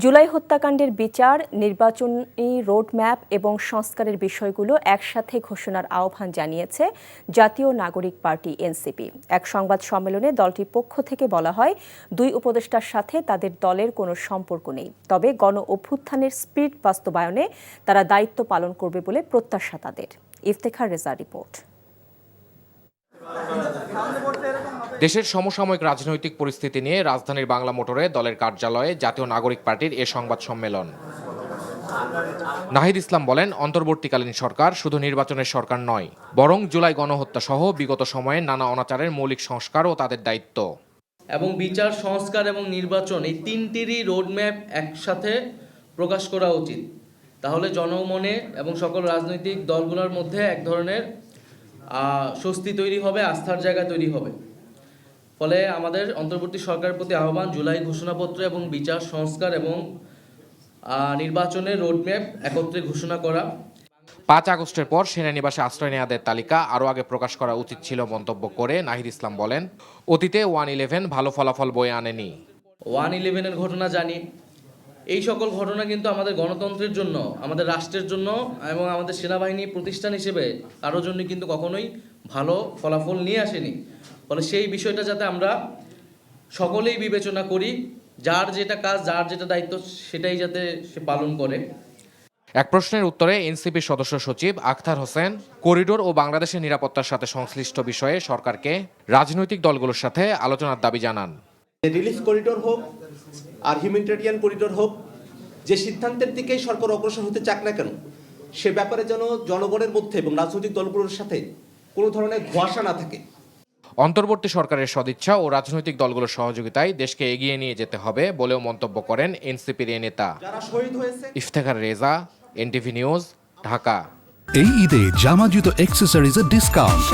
জুলাই হত্যাকাণ্ডের বিচার, নির্বাচনী রোডম্যাপ এবং সংস্কারের বিষয়গুলো একসাথে ঘোষণার আহ্বান জানিয়েছে জাতীয় নাগরিক পার্টি এনসিপি। এক সংবাদ সম্মেলনে দলটির পক্ষ থেকে বলা হয়, দুই উপদেষ্টার সাথে তাদের দলের কোনো সম্পর্ক নেই, তবে গণ অভ্যুত্থানের স্পিরিট বাস্তবায়নে তারা দায়িত্ব পালন করবে বলে প্রত্যাশা তাদের। ইফতেখার রেজা রিপোর্ট। দেশের সমসাময়িক রাজনৈতিক পরিস্থিতি নিয়ে রাজধানীর বাংলা মোটরে দলের কার্যালয়ে জাতীয় নাগরিক পার্টির এ সংবাদ সম্মেলন। নাহিদ ইসলাম বলেন, অন্তর্বর্তীকালীন সরকার শুধু নির্বাচনের সরকার নয়, বরং জুলাই গণহত্যা সহ বিগত সময়ে নানা অনাচারের মৌলিক সংস্কারও তাদের দায়িত্ব। এবং বিচার, সংস্কার এবং নির্বাচন এই তিনটিরই রোডম্যাপ একসাথে প্রকাশ করা উচিত। তাহলে জনমনে এবং সকল রাজনৈতিক দলগুলোর মধ্যে এক ধরনের স্বস্তি তৈরি হবে, আস্থার জায়গা তৈরি হবে। ফলে আমাদের অন্তর্বর্তী সরকারের প্রতি আহ্বান, জুলাই ঘোষণাপত্র এবং বিচার, সংস্কার এবং নির্বাচনের রোডম্যাপ একত্রে ঘোষণা করা। ৫ আগস্টের পর সেনানিবাসে আশ্রয় নেওয়াদের তালিকা আরও আগে প্রকাশ করা উচিত ছিল মন্তব্য করে নাহিদ ইসলাম বলেন, অতীতে 1-11 ভালো ফলাফল বয়ে আনেনি। 1-11-এর ঘটনা জানি। এই সকল ঘটনা কিন্তু আমাদের গণতন্ত্রের জন্য, আমাদের রাষ্ট্রের জন্য এবং আমাদের সেনাবাহিনী প্রতিষ্ঠান হিসেবে কারোর জন্য কিন্তু কখনোই ভালো ফলাফল নিয়ে আসেনি। ফলে সেই বিষয়টা যাতে আমরা সকলেই বিবেচনা করি, যার যেটা কাজ, যার যেটা দায়িত্ব সেটাই যাতে সে পালন করে। এক প্রশ্নের উত্তরে এনসিপির সদস্য সচিব আখতার হোসেন করিডোর ও বাংলাদেশের নিরাপত্তার সাথে সংশ্লিষ্ট বিষয়ে সরকারকে রাজনৈতিক দলগুলোর সাথে আলোচনার দাবি জানান। রিলিফ করিডোর হোক আর হিউম্যানিটেরিয়ান করিডোর হোক, যে সিদ্ধান্তের দিকেই সরকার অগ্রসর হতে চাক না কেন, সে ব্যাপারে যেন জনগণের মধ্যে এবং রাজনৈতিক দলগুলোর সাথে কোনো ধরনের ধোঁয়াশা না থাকে। অন্তর্বর্তী সরকারের সদিচ্ছা ও রাজনৈতিক দলগুলোর সহযোগিতায় দেশকে এগিয়ে নিয়ে যেতে হবে বলেও মন্তব্য করেন এনসিপির এ নেতা। Iftekhar Reza, NTV news, Dhaka. এই ঈদে জামা জুতো অ্যাক্সেসরিজের ডিসকাউন্ট।